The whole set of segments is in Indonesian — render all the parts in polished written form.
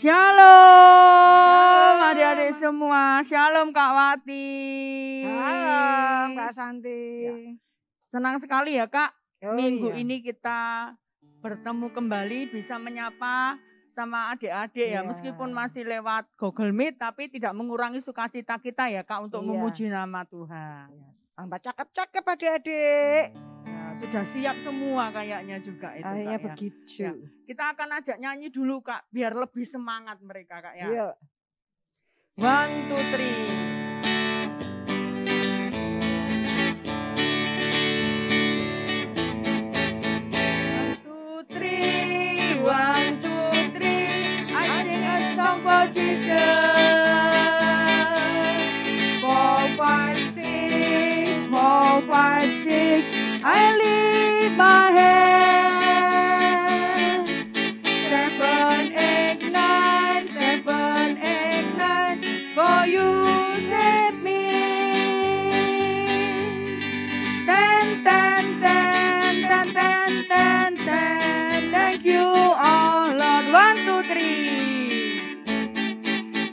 Shalom adik-adik semua, shalom Kak Wati. Shalom Kak Santi. Ya. Senang sekali ya Kak, minggu iya. ini kita bertemu kembali bisa menyapa sama adik-adik ya. Meskipun masih lewat Google Meet tapi tidak mengurangi sukacita kita ya Kak untuk memuji nama Tuhan. Tambah cakep-cakep adik-adik. Sudah siap semua kayaknya juga itu Kayaknya Kak begitu. ya. Kita akan ajak nyanyi dulu Kak, biar lebih semangat mereka Kak ya. Iya. 1, 2, 3. Jesus, 4, 5, 6, 4, 5, 6. I lift my hand. 7, 8, 9, 7, 8, 9. For you save me. 10, 10, 10, 10, 10, 10, 10. Thank you, oh Lord. 1, 2, 3.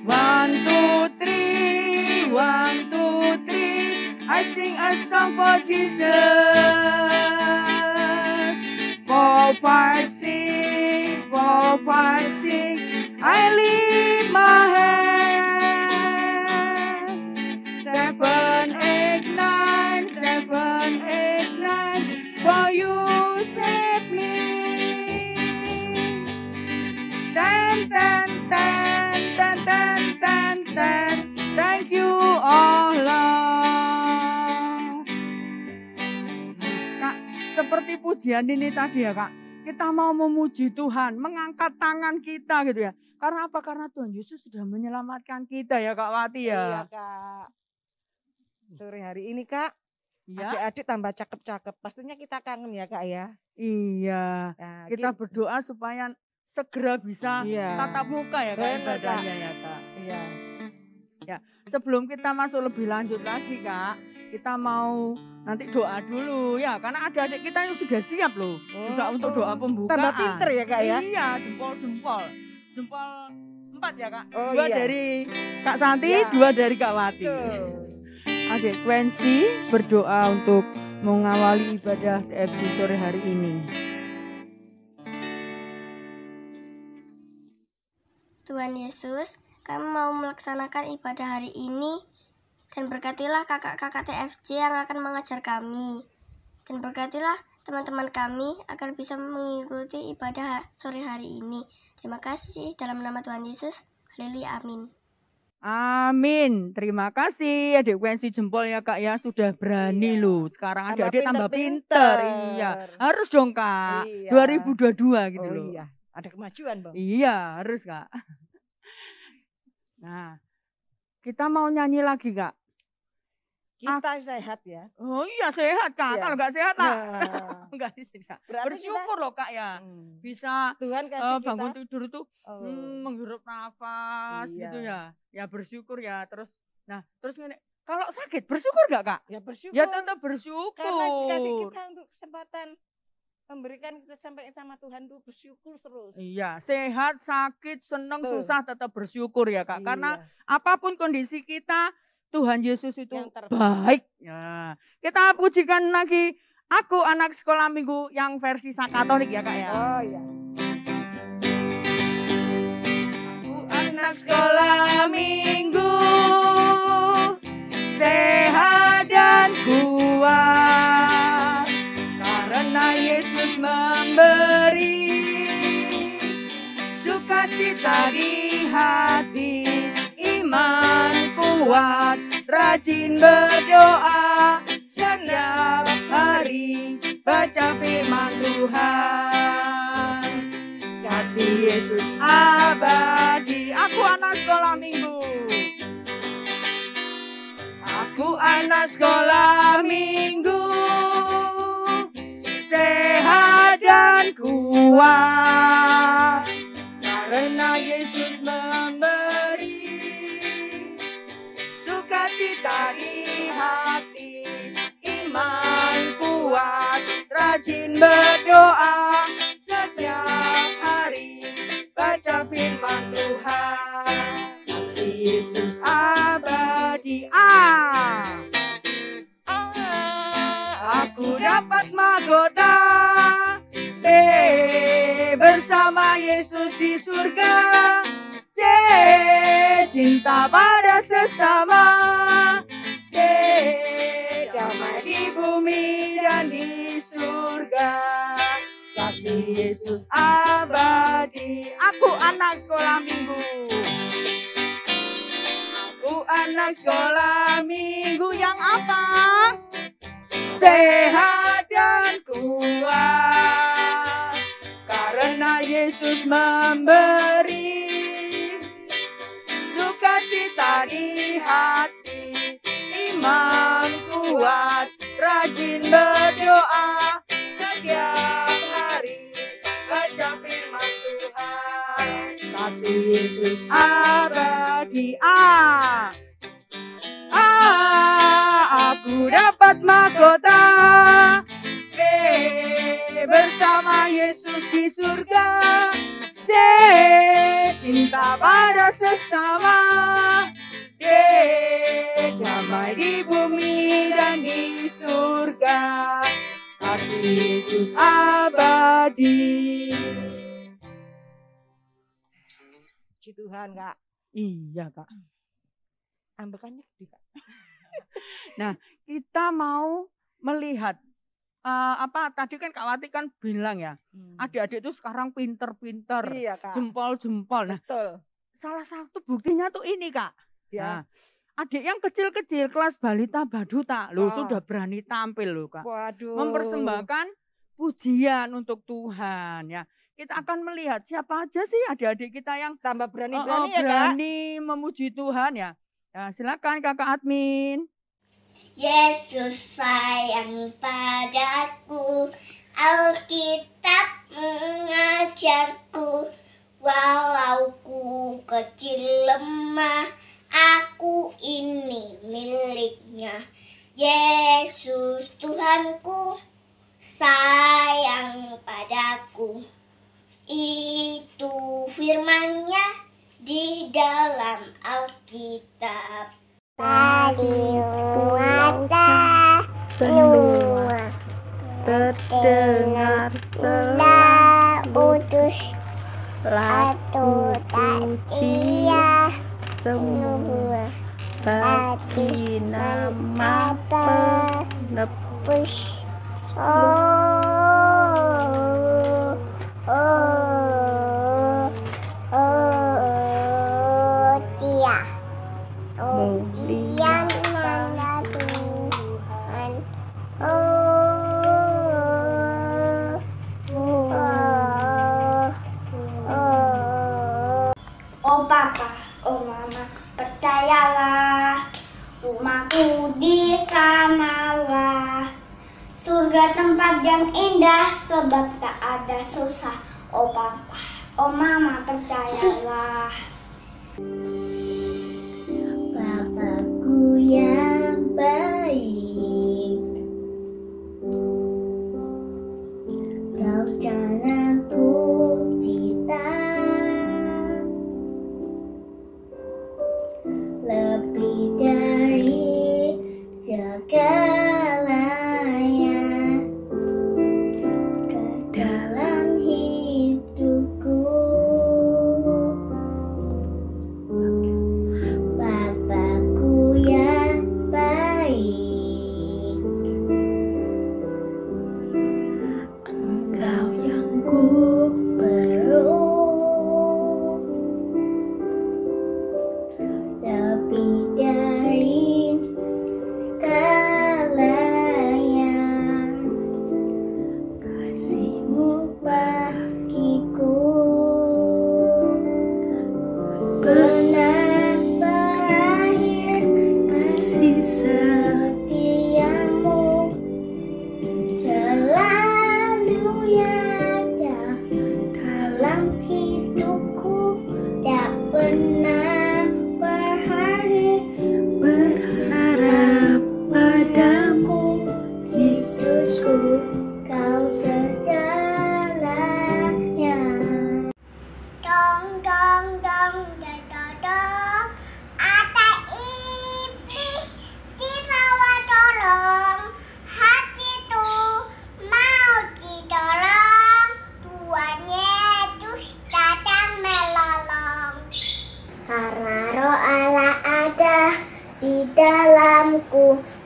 1, 2, 3, 1, 2, 3. I sing a song for Jesus. 4, 5, 6, 4, 5, 6. I lift my hand. 7, 8, 9, 7, 8, 9. For you save me. 10, 10, 10, 10, 10, 10, 10. Thank you, oh Lord. Kak, seperti pujian ini tadi ya Kak, kita mau memuji Tuhan, mengangkat tangan kita gitu ya. Karena apa? Karena Tuhan Yesus sudah menyelamatkan kita ya Kak Wati ya. Iya Kak. Sore hari ini Kak, ya. adik-adik tambah cakep-cakep. Pastinya kita kangen ya Kak ya. Iya, nah, kita berdoa supaya segera bisa tatap muka ya Kak ibadahnya ya Kak. Iya. Ya, sebelum kita masuk lebih lanjut lagi Kak, kita mau nanti doa dulu ya, karena ada adik kita yang sudah siap loh, juga untuk doa pembukaan. Tambah pinter ya Kak ya? Iya, jempol 4 ya Kak, 2 iya. dari Kak Santi, 2 dari Kak Wati. Adik Quency berdoa untuk mengawali ibadah TFG sore hari ini. Tuhan Yesus, kami mau melaksanakan ibadah hari ini, dan berkatilah kakak-kakak TFJ yang akan mengajar kami, dan berkatilah teman-teman kami agar bisa mengikuti ibadah sore hari ini. Terima kasih dalam nama Tuhan Yesus. Haleluya, amin. Amin. Terima kasih adik Quency jempol ya Kak ya, sudah berani loh. Sekarang adik-adik tambah pinter. Iya, harus dong Kak. 2022 gitu loh. Iya, ada kemajuan Bang. Iya, harus Kak. Nah, kita mau nyanyi lagi Kak. Kita sehat ya. Oh iya sehat Kak, kalau nggak sehat nggak sehat. Berarti bersyukur loh Kak ya, bisa Tuhan kasih bangun kita tidur itu menghirup nafas gitu ya. Ya bersyukur ya, terus kalau sakit bersyukur nggak Kak? Ya bersyukur. Ya tetap bersyukur. Karena dikasih kita untuk kesempatan memberikan kita sampai sama Tuhan tuh bersyukur terus. Iya, sehat, sakit, senang, susah tetap bersyukur ya Kak. Karena apapun kondisi kita, Tuhan Yesus itu baik. Ya. Kita pujikan lagi Aku Anak Sekolah Minggu yang versi Sakatonik ya Kak ya. Oh iya. Aku anak sekolah minggu, sehat dan kuat, karena Yesus memberi sukacita di hati, iman kuat, rajin berdoa, setiap hari baca firman Tuhan. Kasih Yesus abadi. Aku anak sekolah minggu. Aku anak sekolah minggu, sehat dan kuat, karena Yesus memberi sukacita di hati, iman kuat, rajin berdoa, setiap hari baca firman Tuhan. Tuhan. Kasih Yesus abadi. Aku dapat mahkota. B, bersama Yesus di surga. C, cinta pada sesama. D, damai di bumi dan di surga. Kasih Yesus abadi. Aku anak sekolah minggu. Aku anak sekolah minggu yang apa? Sehat dan kuat. Karena Yesus memberi sukacita di hati. Iman kuat, rajin berdoa setiap hari, baca firman Tuhan. Kasih Yesus abadi. Aku dapat mahkota. B, bersama Yesus di surga. C, cinta pada sesama. D, damai di bumi dan di surga. Kasih Yesus abadi. Puji Tuhan, Kak. Iya, Kak. Ambekannya gede, Kak. Nah, kita mau melihat tadi kan Kak Wati kan bilang ya, adik-adik itu sekarang pinter-pinter, Iya, Kak. jempol-jempol. Nah, Betul. salah satu buktinya tuh ini, Kak. Ya. Nah, adik yang kecil-kecil kelas balita baduta loh sudah berani tampil loh, Kak. Waduh. Mempersembahkan pujian untuk Tuhan ya. Kita akan melihat siapa aja sih adik-adik kita yang tambah berani-berani ya, Kak. berani memuji Tuhan ya. Ya, silakan Kakak admin. Yesus sayang padaku, Alkitab mengajarku, walau ku kecil lemah, aku ini miliknya. Yesus Tuhanku sayang padaku. Itu firman-Nya di dalam Alkitab. Tadi ada benua terdengar suara utus lagu pujian semua bagi nama penebus. Dia mulian nama Tuhan. Oh papa, oh mama, percayalah, rumahku di sanalah. Surga tempat yang indah, sebab tak ada susah. Oh papa, oh mama, percayalah. Bapakku yang baik, kau jalanku cita, lebih dari segalanya ke dalam hidupku.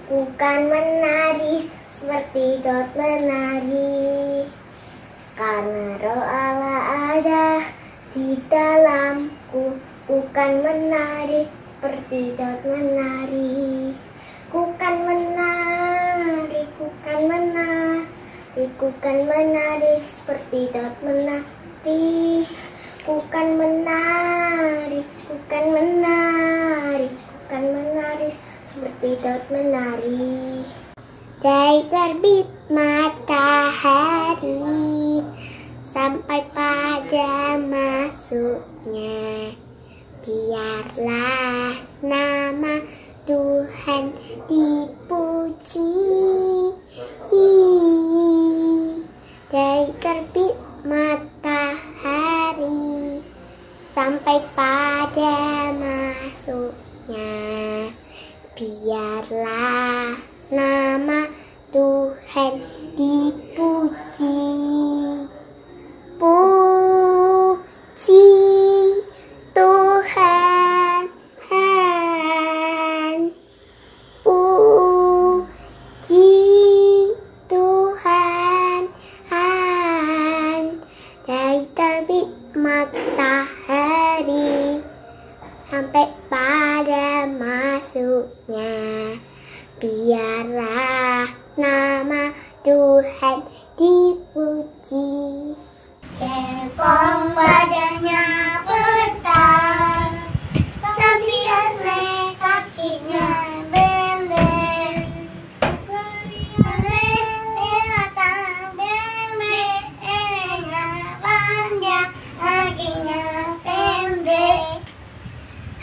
ku kan menari seperti Daud menari. Karena Roh Allah ada di dalamku, ku kan menari seperti Daud menari. Ku kan menari, ku kan menari, ku kan menari seperti Daud menari. Ku kan menari, ku kan menari, ku kan menari seperti Daud menari. Dari terbit matahari sampai pada masuknya, biarlah nama Tuhan dipuji. Dari terbit matahari sampai pada masuknya, biarlah nama Tuhan dipuji. Puji Tuhan, puji Tuhan. Dari terbit matahari sampai pada masuknya, biarlah nama Tuhan dipuji. Kepong badannya besar, tapi aneh kakinya pendek. Binatang beneknya panjang, kakinya pendek.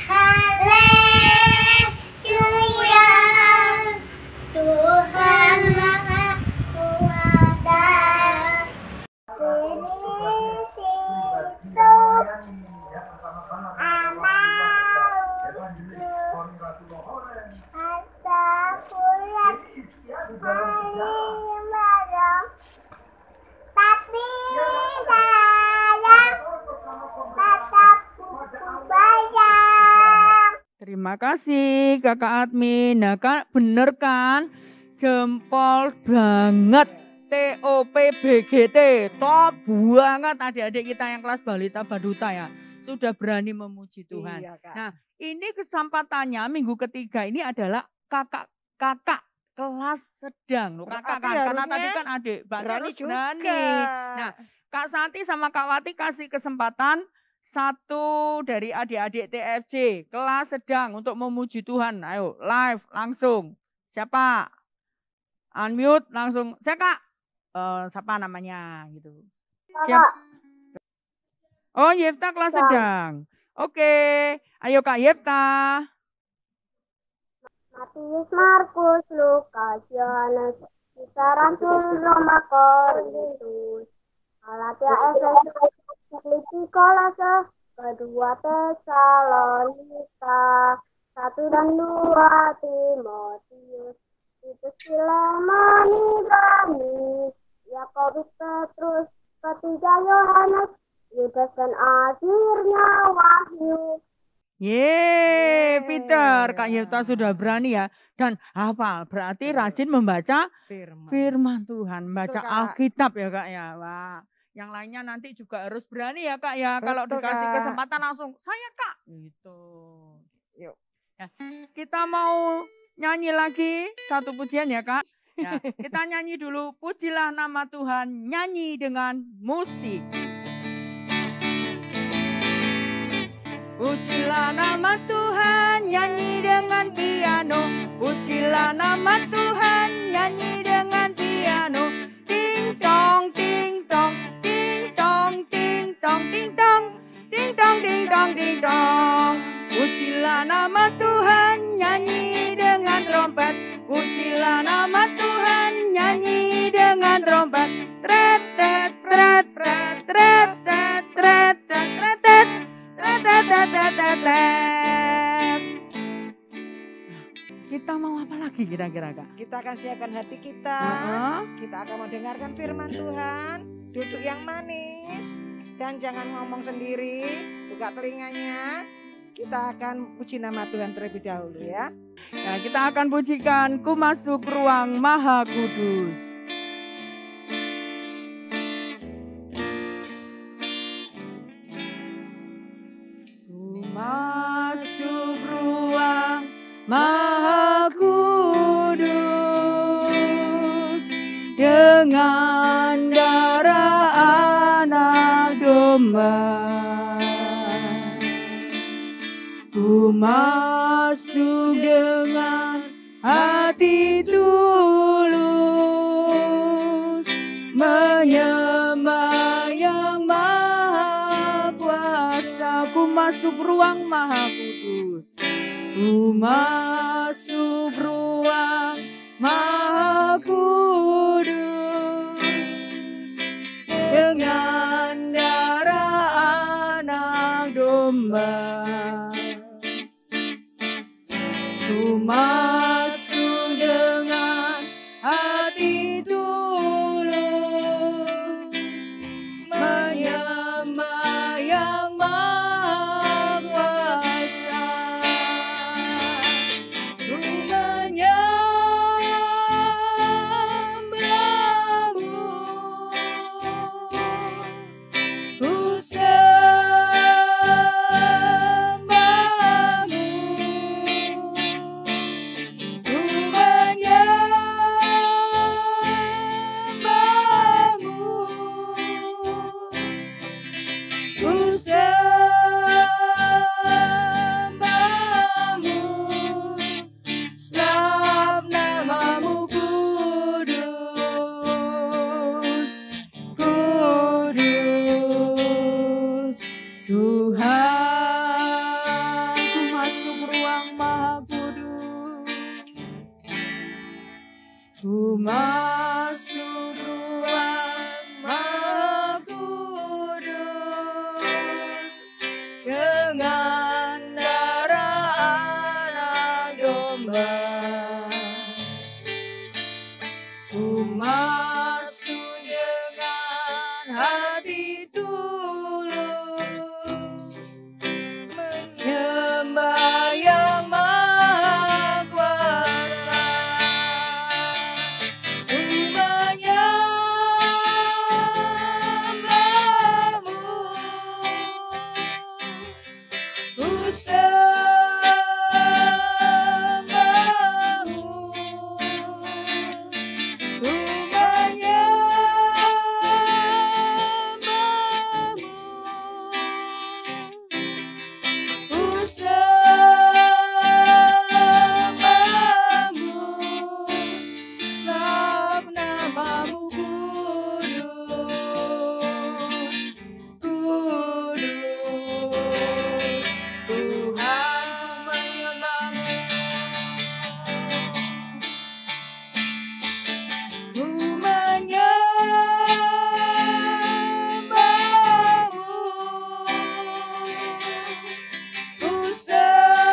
Haleluya, Tuhan Maha Kuasa. Tapi sayang tetap bayang. Terima kasih Kakak Admin. Nah Kak, bener kan? Jempol banget. TOPBGT, top banget adik-adik kita yang kelas balita baduta ya. Sudah berani memuji Tuhan. Iya, Kak. Nah ini kesempatannya minggu ketiga ini adalah kakak kelas sedang. Loh, kakak kan, karena tadi kan adik, berani juga. berani. Nah Kak Santi sama Kak Wati kasih kesempatan satu dari adik-adik TFC kelas sedang untuk memuji Tuhan. Ayo live langsung. Siapa? Unmute langsung. Saya Kak. Siapa namanya gitu. Siap. Oh Yefta kelas sedang. Oke. Ayo Kak Yefta. Matius, Markus, Lukas, Yohanes, Kisah Rasul, Roma, Korintus, Galatia, Efesus, Filipi, Kolose, kedua Tesalonika, 1 dan 2 Timotius, Titus, Filemon, Ibrani, Yakobus, Petrus, ketiga Yohanes, Yudas dan akhirnya Wahyu. Yeay, Peter, Kak Yefta sudah berani ya. Dan hafal, berarti rajin membaca firman Tuhan, membaca Alkitab ya Kak ya. Wah, yang lainnya nanti juga harus berani ya Kak ya. Kalau dikasih kesempatan langsung, saya Kak. Gitu. Yuk. Ya, kita mau nyanyi lagi satu pujian ya Kak. Ya, kita nyanyi dulu, pujilah nama Tuhan, nyanyi dengan musik. Pujilah nama Tuhan, nyanyi dengan piano. Pujilah nama Tuhan, nyanyi dengan piano. Ding dong, ding dong, ding dong, ding dong, ding dong, ding dong, ding dong, ding dong. Pujilah nama Tuhan, nyanyi dengan trompet. Pujilah nama Tuhan, nyanyi dengan trompet. Tret, tret, tret, tret, tret, tret, tret, tret, tret. Kita mau apa lagi kira-kira Kak? Kita akan siapkan hati kita. Kita akan mendengarkan firman Tuhan. Duduk yang manis. Dan jangan ngomong sendiri. Buka telinganya. Kita akan puji nama Tuhan terlebih dahulu ya. Nah, kita akan pujikan Ku Masuk Ruang Maha Kudus. Ku masuk ruang Maha Kudus dengan darah anak domba. Ku masuk dengan hati tulus, menyembah yang maha kuasa. Ku masuk ruang Maha Kudus. Ku masuk ruang Maha Kudus dengan darah anak domba. Ku masuk dengan hati tulus, menyembah yang maha kuasa. Ku menyembahmu, ku sembahmu, ku menyembahmu, ku sembahmu, sebab namamu kudus, kudus Tuhan. Ku masuk ruang Maha Kudus. Ku masuk ruang Maha Kudus dengan darah anak domba. Ku masuk dengan hati tulus, menyembah yang maha kuasa. Ku menyembahmu, ku sembahmu, ku menyembahmu, ku sembahmu, sebab namamu kudus, kudus Tuhan. Ku menyembahmu, ku menyembahmu, ku sembahmu,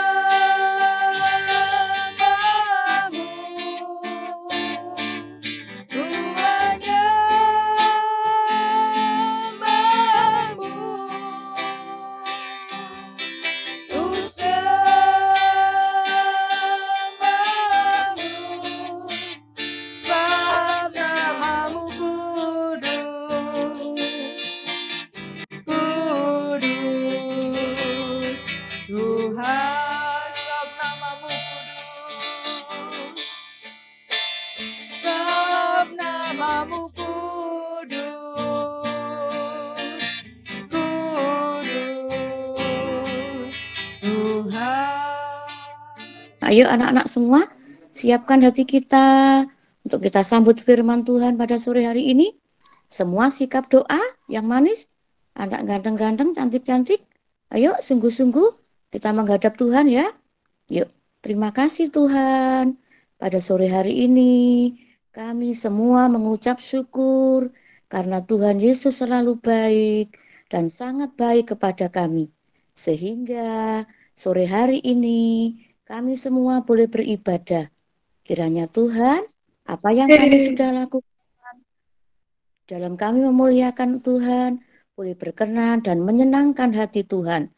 ku menyembahmu, ku sembahmu, sebab namamu kudus, kudus Tuhan. Sebab namamu kudus, sebab namamu kudus, kudus Tuhan. Ayo anak-anak semua, siapkan hati kita untuk kita sambut firman Tuhan pada sore hari ini. Semua sikap doa yang manis, anak ganteng-ganteng, cantik-cantik. Ayo sungguh-sungguh kita menghadap Tuhan ya. Yuk, terima kasih Tuhan. Pada sore hari ini kami semua mengucap syukur karena Tuhan Yesus selalu baik dan sangat baik kepada kami. Sehingga sore hari ini kami semua boleh beribadah. Kiranya Tuhan, apa yang kami sudah lakukan dalam kami memuliakan Tuhan, boleh berkenan dan menyenangkan hati Tuhan.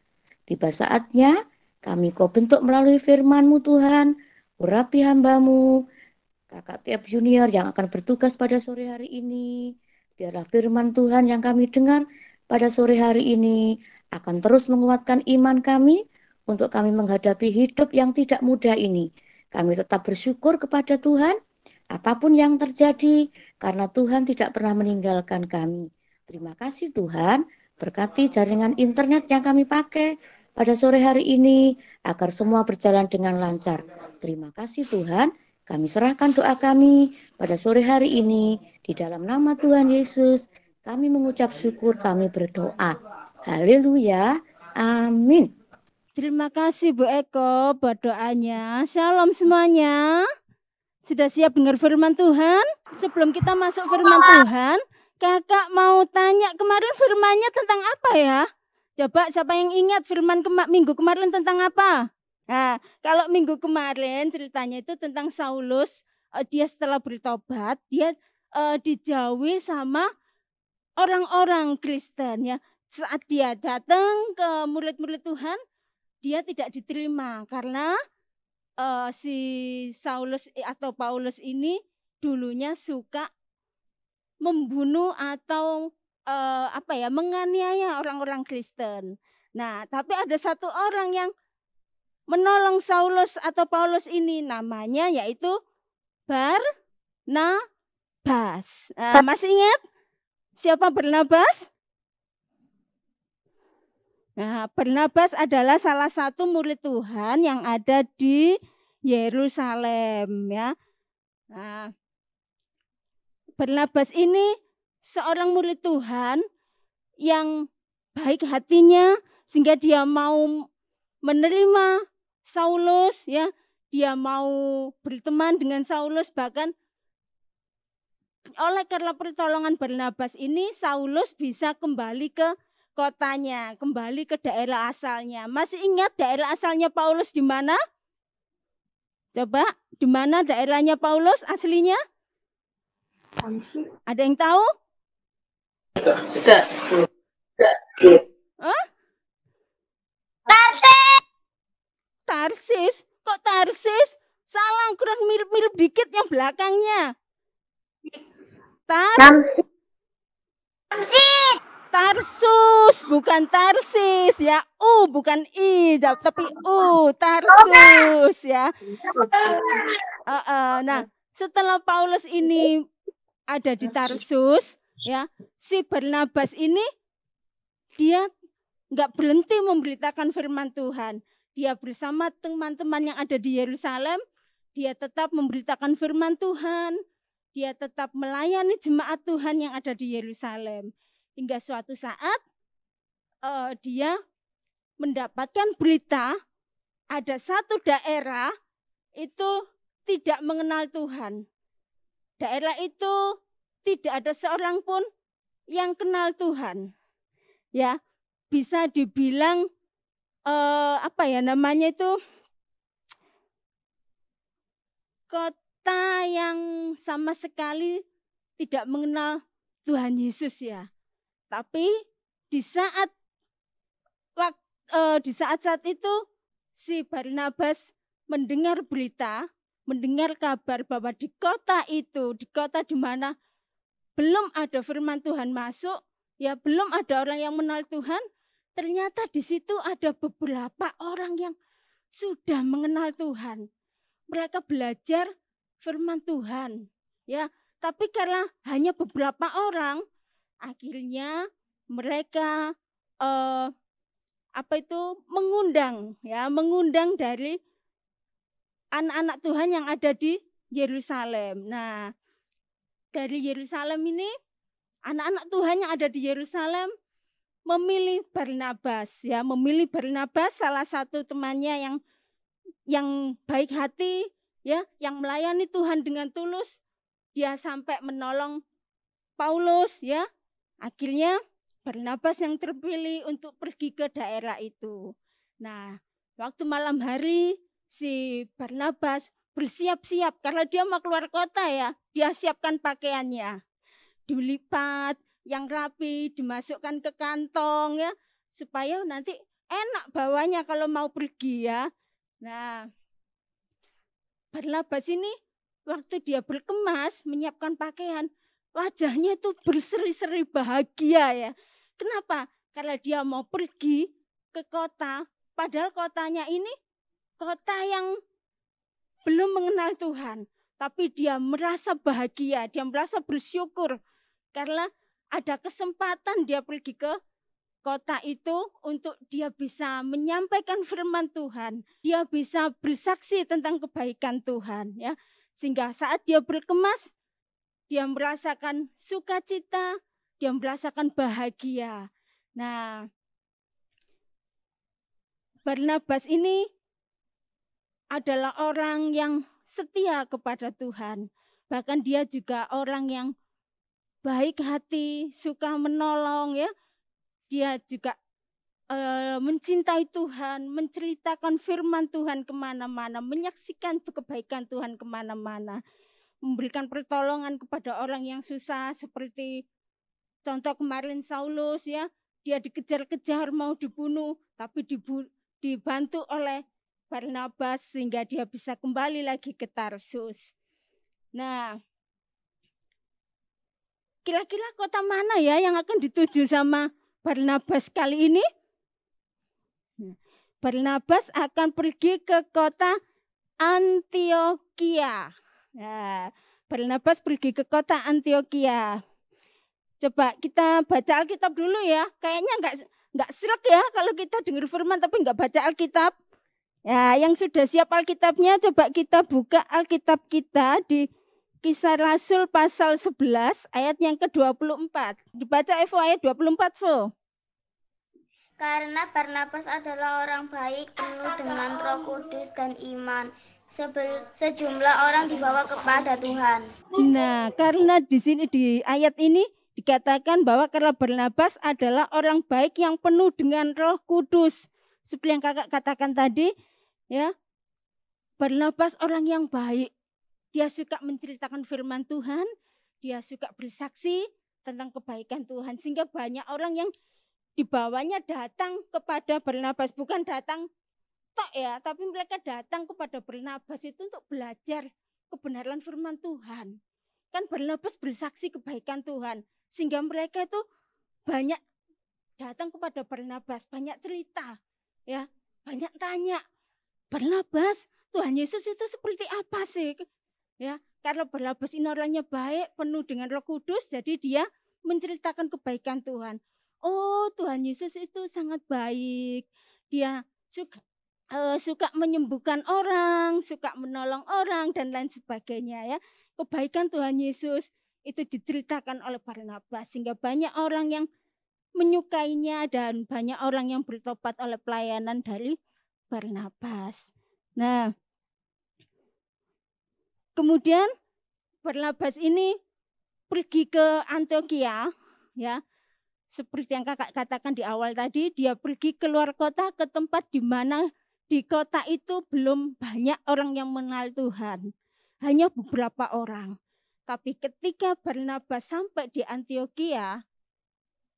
Tiba saatnya kami kau bentuk melalui firman-Mu Tuhan, urapi hamba-Mu, Kakak Tiap Junior yang akan bertugas pada sore hari ini. Biarlah firman Tuhan yang kami dengar pada sore hari ini akan terus menguatkan iman kami untuk kami menghadapi hidup yang tidak mudah ini. Kami tetap bersyukur kepada Tuhan apapun yang terjadi karena Tuhan tidak pernah meninggalkan kami. Terima kasih Tuhan, berkati jaringan internet yang kami pakai pada sore hari ini agar semua berjalan dengan lancar. Terima kasih Tuhan. Kami serahkan doa kami pada sore hari ini di dalam nama Tuhan Yesus. Kami mengucap syukur, kami berdoa. Haleluya. Amin. Terima kasih Bu Eko buat doanya. Shalom semuanya. Sudah siap dengar firman Tuhan? Sebelum kita masuk firman Tuhan, Kakak mau tanya kemarin firmannya tentang apa ya? Coba siapa yang ingat firman minggu kemarin tentang apa? Nah, kalau minggu kemarin ceritanya itu tentang Saulus, dia setelah bertobat, dia dijauhi sama orang-orang Kristen ya. Saat dia datang ke murid-murid Tuhan, dia tidak diterima karena si Saulus atau Paulus ini dulunya suka membunuh atau menganiaya orang-orang Kristen. Nah, tapi ada satu orang yang menolong Saulus atau Paulus ini, namanya yaitu Barnabas. Masih ingat siapa Barnabas? Nah, Barnabas adalah salah satu murid Tuhan yang ada di Yerusalem ya. Nah, Barnabas ini seorang murid Tuhan yang baik hatinya sehingga dia mau menerima Saulus ya, dia mau berteman dengan Saulus, bahkan oleh karena pertolongan Barnabas ini Saulus bisa kembali ke kotanya, kembali ke daerah asalnya. Masih ingat daerah asalnya Paulus di mana? Coba, di mana daerahnya Paulus aslinya? Ada yang tahu? Tarsis. Kok Tarsis? Salah, kurang mirip-mirip dikit yang belakangnya. Tarsus, bukan Tarsis ya. Bukan I, tapi Tarsus ya. Nah, setelah Paulus ini ada di Tarsus ya, si Barnabas ini dia nggak berhenti memberitakan firman Tuhan. Dia bersama teman-teman yang ada di Yerusalem, dia tetap memberitakan firman Tuhan, dia tetap melayani jemaat Tuhan yang ada di Yerusalem. Hingga suatu saat dia mendapatkan berita ada satu daerah itu tidak mengenal Tuhan. Daerah itu tidak ada seorang pun yang kenal Tuhan. Ya, bisa dibilang kota yang sama sekali tidak mengenal Tuhan Yesus ya. Tapi di saat itu si Barnabas mendengar berita, mendengar kabar bahwa di kota itu, di kota di mana belum ada firman Tuhan masuk, ya belum ada orang yang mengenal Tuhan, ternyata di situ ada beberapa orang yang sudah mengenal Tuhan. Mereka belajar firman Tuhan, ya. Tapi karena hanya beberapa orang, akhirnya mereka mengundang dari anak-anak Tuhan yang ada di Yerusalem. Nah, dari Yerusalem ini anak-anak Tuhan yang ada di Yerusalem memilih Barnabas ya, memilih Barnabas salah satu temannya yang baik hati ya, yang melayani Tuhan dengan tulus. Dia sampai menolong Paulus ya. Akhirnya Barnabas yang terpilih untuk pergi ke daerah itu. Nah, waktu malam hari si Barnabas bersiap-siap karena dia mau keluar kota ya. Dia siapkan pakaiannya, dilipat yang rapi, dimasukkan ke kantong ya, supaya nanti enak bawanya kalau mau pergi ya. Nah, Barnabas ini waktu dia berkemas menyiapkan pakaian, wajahnya itu berseri-seri bahagia ya. Kenapa? Karena dia mau pergi ke kota, padahal kotanya ini kota yang belum mengenal Tuhan. Tapi dia merasa bahagia, dia merasa bersyukur karena ada kesempatan dia pergi ke kota itu untuk dia bisa menyampaikan firman Tuhan. Dia bisa bersaksi tentang kebaikan Tuhan ya. Sehingga saat dia berkemas, dia merasakan sukacita, dia merasakan bahagia. Nah, Barnabas ini adalah orang yang setia kepada Tuhan. Bahkan dia juga orang yang baik hati, suka menolong ya. Dia juga mencintai Tuhan, menceritakan firman Tuhan kemana-mana, menyaksikan kebaikan Tuhan kemana-mana. Memberikan pertolongan kepada orang yang susah seperti contoh kemarin Saulus ya. Dia dikejar-kejar mau dibunuh, tapi dibantu oleh Barnabas sehingga dia bisa kembali lagi ke Tarsus. Nah, kira-kira kota mana ya yang akan dituju sama Barnabas kali ini? Barnabas akan pergi ke kota Antiokhia. Nah, Barnabas pergi ke kota Antiokhia. Coba kita baca Alkitab dulu ya. Kayaknya enggak srek ya kalau kita dengar firman tapi enggak baca Alkitab. Ya, yang sudah siap Alkitabnya coba kita buka Alkitab kita di Kisah Rasul pasal 11 ayat yang ke-24. Dibaca Evo ayat 24, Vo. Karena Barnabas adalah orang baik, penuh dengan Roh Kudus dan iman. Sejumlah orang dibawa kepada Tuhan. Nah, karena di sini di ayat ini dikatakan bahwa karena Barnabas adalah orang baik yang penuh dengan Roh Kudus. Seperti yang kakak katakan tadi, ya, Barnabas orang yang baik. Dia suka menceritakan firman Tuhan, dia suka bersaksi tentang kebaikan Tuhan. Sehingga banyak orang yang dibawanya datang kepada Barnabas. Bukan datang tok ya, tapi mereka datang kepada Barnabas itu untuk belajar kebenaran firman Tuhan. Kan Barnabas bersaksi kebaikan Tuhan. Sehingga mereka itu banyak datang kepada Barnabas, banyak cerita. Ya, banyak tanya, Barnabas, Tuhan Yesus itu seperti apa sih? Ya, karena Barnabas ini orangnya baik, penuh dengan Roh Kudus, jadi dia menceritakan kebaikan Tuhan. Oh, Tuhan Yesus itu sangat baik. Dia suka menyembuhkan orang, suka menolong orang dan lain sebagainya ya. Kebaikan Tuhan Yesus itu diceritakan oleh Barnabas sehingga banyak orang yang menyukainya dan banyak orang yang bertobat oleh pelayanan dari Barnabas. Nah, kemudian Barnabas ini pergi ke Antiokhia ya. Seperti yang kakak katakan di awal tadi, dia pergi keluar kota ke tempat di mana di kota itu belum banyak orang yang mengenal Tuhan. Hanya beberapa orang. Tapi ketika Barnabas sampai di Antiokhia,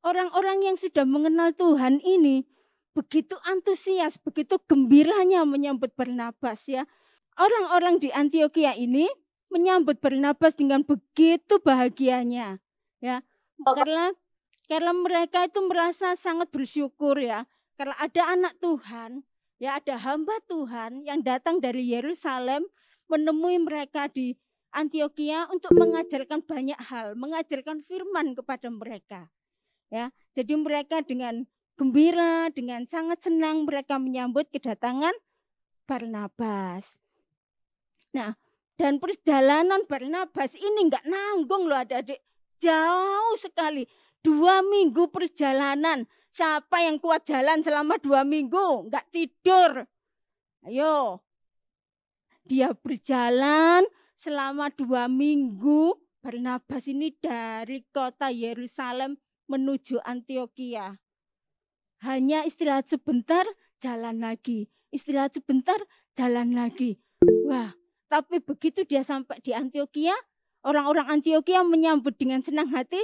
orang-orang yang sudah mengenal Tuhan ini begitu antusias, begitu gembiranya menyambut Barnabas ya. Orang-orang di Antiokhia ini menyambut Barnabas dengan begitu bahagianya ya. Karena mereka itu merasa sangat bersyukur ya. Karena ada anak Tuhan, ya ada hamba Tuhan yang datang dari Yerusalem menemui mereka di Antiokhia untuk mengajarkan banyak hal, mengajarkan firman kepada mereka. Ya, jadi mereka dengan gembira, dengan sangat senang mereka menyambut kedatangan Barnabas. Nah, dan perjalanan Barnabas ini enggak nanggung loh adik-adik. Jauh sekali. 2 minggu perjalanan. Siapa yang kuat jalan selama 2 minggu? Enggak tidur. Ayo. Dia berjalan selama 2 minggu. Barnabas ini dari kota Yerusalem menuju Antiokhia. Hanya istirahat sebentar, jalan lagi. Istirahat sebentar, jalan lagi. Wah, tapi begitu dia sampai di Antiokhia, orang-orang Antiokhia menyambut dengan senang hati.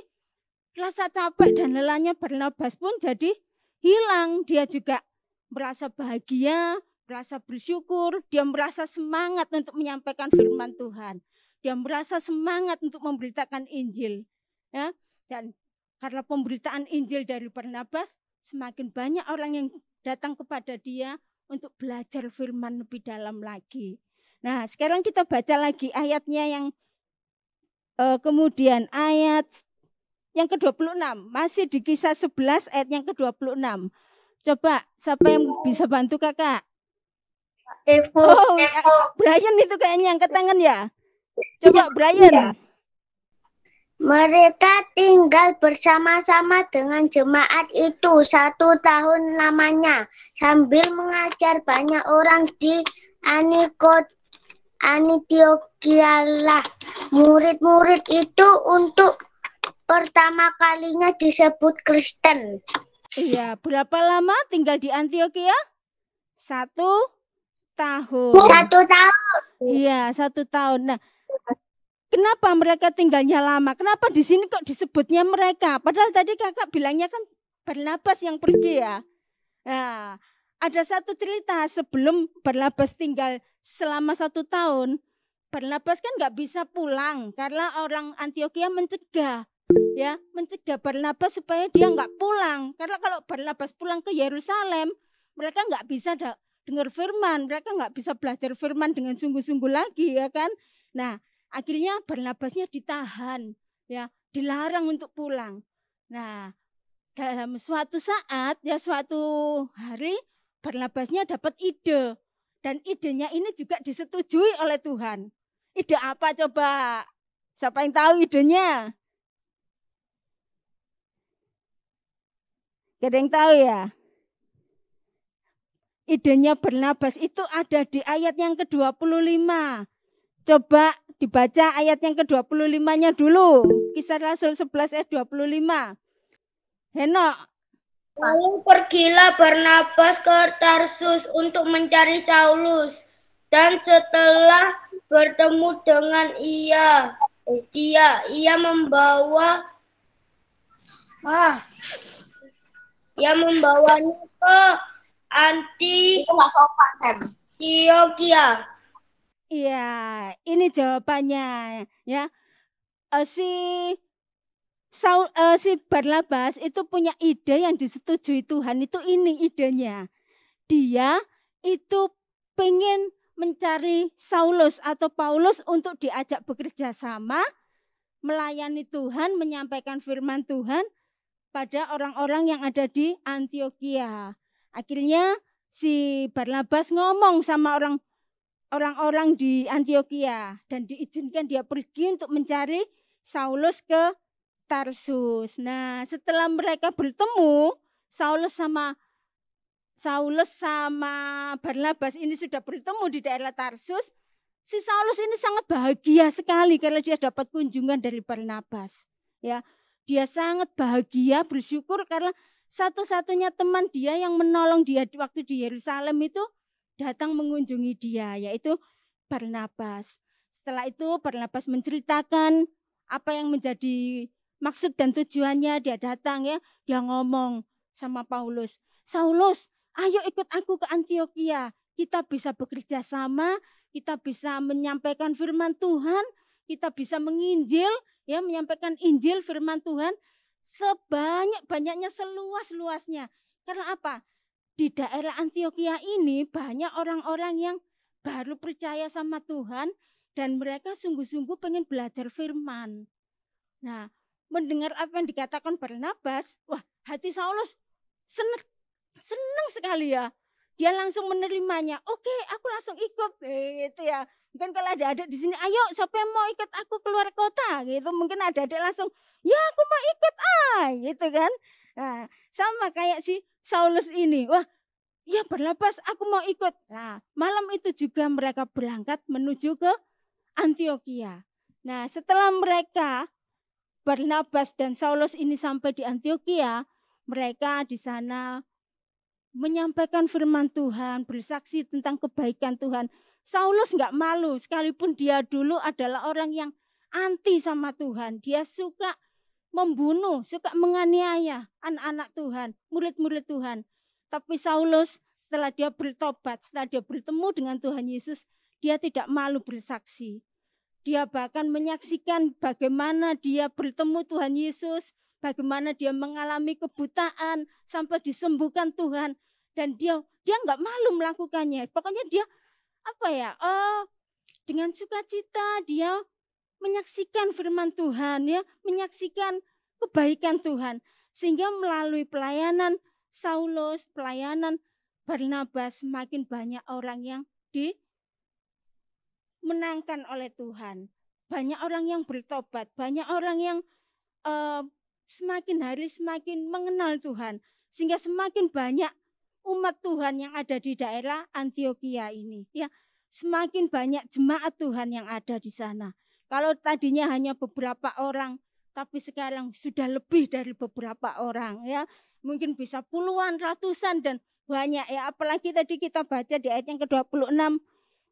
Rasa capek dan lelahnya Barnabas pun jadi hilang. Dia juga merasa bahagia, merasa bersyukur, dia merasa semangat untuk menyampaikan firman Tuhan. Dia merasa semangat untuk memberitakan Injil. Ya, dan karena pemberitaan Injil dari Barnabas, semakin banyak orang yang datang kepada dia untuk belajar firman lebih dalam lagi. Nah, sekarang kita baca lagi ayatnya yang kemudian ayat yang ke-26. Masih di Kisah 11 ayat yang ke-26. Coba, siapa yang bisa bantu kakak? Oh, Brian itu kayaknya angkat tangan ya. Coba Brian. Mereka tinggal bersama-sama dengan jemaat itu 1 tahun lamanya sambil mengajar banyak orang di Antioquia lah. Murid-murid itu untuk pertama kalinya disebut Kristen. Iya, berapa lama tinggal di Antioquia? 1 tahun. 1 tahun. Iya, 1 tahun. Nah, kenapa mereka tinggalnya lama? Kenapa di sini kok disebutnya mereka? Padahal tadi kakak bilangnya kan Barnabas yang pergi ya. Nah, ada satu cerita sebelum Barnabas tinggal selama 1 tahun. Barnabas kan nggak bisa pulang karena orang Antioquia mencegah Barnabas supaya dia nggak pulang. Karena kalau Barnabas pulang ke Yerusalem, mereka nggak bisa dengar firman, mereka nggak bisa belajar firman dengan sungguh-sungguh lagi, ya kan? Nah, akhirnya Barnabasnya ditahan, ya, dilarang untuk pulang. Nah, dalam suatu saat, ya suatu hari, Barnabasnya dapat ide, dan idenya ini juga disetujui oleh Tuhan. Ide apa coba? Siapa yang tahu idenya? Gak ada yang tahu ya? Idenya Barnabas itu ada di ayat yang ke-25. Coba dibaca ayat yang ke-25-nya dulu. Kisah Rasul 11 ayat 25. Henok. Lalu pergilah Barnabas ke Tarsus untuk mencari Saulus. Dan setelah bertemu dengan ia membawanya ke Antioquia. Iya, ini jawabannya ya. Si Barnabas itu punya ide yang disetujui Tuhan, itu ini idenya. Dia itu pengen mencari Saulus atau Paulus untuk diajak bekerja sama, melayani Tuhan, menyampaikan firman Tuhan pada orang-orang yang ada di Antioquia. Akhirnya si Barnabas ngomong sama orang-orang di Antioquia dan diizinkan dia pergi untuk mencari Saulus ke Tarsus. Nah, setelah mereka bertemu, Saulus sama Barnabas ini sudah bertemu di daerah Tarsus. Si Saulus ini sangat bahagia sekali karena dia dapat kunjungan dari Barnabas. Ya, dia sangat bahagia, bersyukur karena satu-satunya teman dia yang menolong dia waktu di Yerusalem itu datang mengunjungi dia, yaitu Barnabas. Setelah itu Barnabas menceritakan apa yang menjadi maksud dan tujuannya, dia datang ya, dia ngomong sama Paulus, Saulus, ayo ikut aku ke Antioquia, kita bisa bekerja sama, kita bisa menyampaikan firman Tuhan, kita bisa menginjil, ya, menyampaikan Injil firman Tuhan sebanyak-banyaknya, seluas-luasnya. Karena apa? Di daerah Antioquia ini banyak orang-orang yang baru percaya sama Tuhan dan mereka sungguh-sungguh pengen belajar firman. Nah, mendengar apa yang dikatakan Barnabas, wah, hati Saulus senang sekali ya. Dia langsung menerimanya. Oke, aku langsung ikut. Gitu ya. Mungkin kalau ada adik di sini, ayo siapa yang mau ikut aku keluar kota? Gitu. Mungkin ada adik langsung, ya aku mau ikut gitu kan. Nah, sama kayak si Saulus ini. Wah, ya Barnabas, aku mau ikut. Nah, malam itu juga mereka berangkat menuju ke Antioquia. Nah, setelah mereka Barnabas dan Saulus ini sampai di Antioquia, mereka di sana menyampaikan firman Tuhan, bersaksi tentang kebaikan Tuhan. Saulus nggak malu, sekalipun dia dulu adalah orang yang anti sama Tuhan. Dia suka membunuh, suka menganiaya anak-anak Tuhan, murid-murid Tuhan. Tapi Saulus setelah dia bertobat, setelah dia bertemu dengan Tuhan Yesus, dia tidak malu bersaksi. Dia bahkan menyaksikan bagaimana dia bertemu Tuhan Yesus, bagaimana dia mengalami kebutaan sampai disembuhkan Tuhan, dan dia nggak malu melakukannya. Pokoknya dia dengan sukacita dia menyaksikan firman Tuhan, ya, menyaksikan kebaikan Tuhan, sehingga melalui pelayanan Saulus, pelayanan Barnabas, semakin banyak orang yang dimenangkan oleh Tuhan. Banyak orang yang bertobat, banyak orang yang semakin hari semakin mengenal Tuhan, sehingga semakin banyak umat Tuhan yang ada di daerah Antiokhia ini, ya. Semakin banyak jemaat Tuhan yang ada di sana. Kalau tadinya hanya beberapa orang, tapi sekarang sudah lebih dari beberapa orang, ya. Mungkin bisa puluhan, ratusan, dan banyak, ya. Apalagi tadi kita baca di ayat yang ke-26,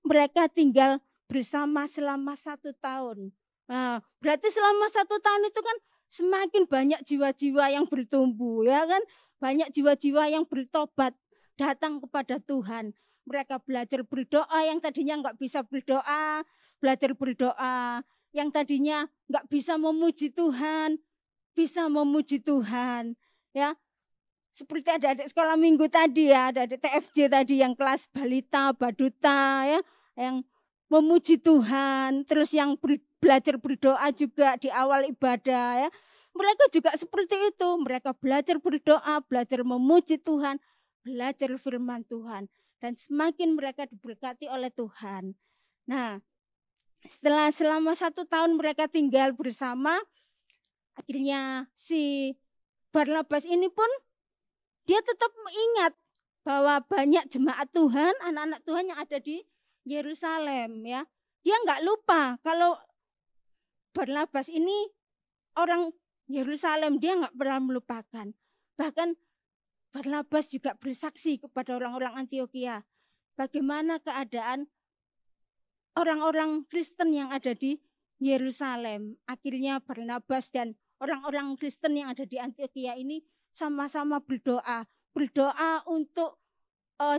mereka tinggal bersama selama 1 tahun. Nah, berarti selama 1 tahun itu kan semakin banyak jiwa-jiwa yang bertumbuh, ya kan? Banyak jiwa-jiwa yang bertobat, datang kepada Tuhan. Mereka belajar berdoa, yang tadinya nggak bisa berdoa, belajar berdoa. Yang tadinya nggak bisa memuji Tuhan, bisa memuji Tuhan, ya. Seperti adik-adik sekolah minggu tadi, ya, adik-adik TFJ tadi yang kelas balita, baduta, ya, yang memuji Tuhan, terus yang belajar berdoa juga di awal ibadah, ya. Mereka juga seperti itu, mereka belajar berdoa, belajar memuji Tuhan, belajar firman Tuhan, dan semakin mereka diberkati oleh Tuhan. Nah, selama 1 tahun mereka tinggal bersama, akhirnya si Barnabas ini pun dia tetap ingat bahwa banyak jemaat Tuhan, anak-anak Tuhan yang ada di Yerusalem, ya. Dia nggak lupa kalau Barnabas ini orang Yerusalem, dia nggak pernah melupakan. Bahkan Barnabas juga bersaksi kepada orang-orang Antiokhia bagaimana keadaan orang-orang Kristen yang ada di Yerusalem. Akhirnya Barnabas dan orang-orang Kristen yang ada di Antiokhia ini sama-sama berdoa untuk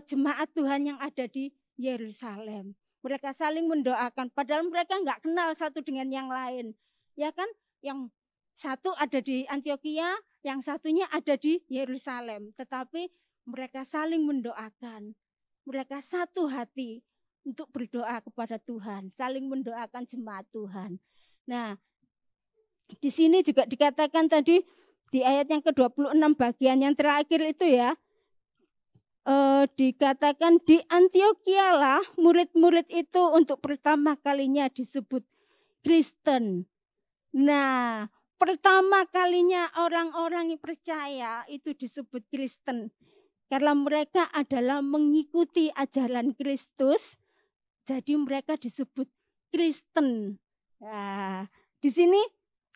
jemaat Tuhan yang ada di Yerusalem. Mereka saling mendoakan, padahal mereka nggak kenal satu dengan yang lain, ya kan? Yang satu ada di Antiokhia, yang satunya ada di Yerusalem. Tetapi mereka saling mendoakan. Mereka satu hati untuk berdoa kepada Tuhan, saling mendoakan jemaat Tuhan. Nah, di sini juga dikatakan tadi di ayat yang ke-26 bagian yang terakhir itu, ya, dikatakan di Antiokhia lah murid-murid itu untuk pertama kalinya disebut Kristen. Nah, pertama kalinya orang-orang yang percaya itu disebut Kristen karena mereka adalah mengikuti ajaran Kristus, jadi mereka disebut Kristen. Nah, di sini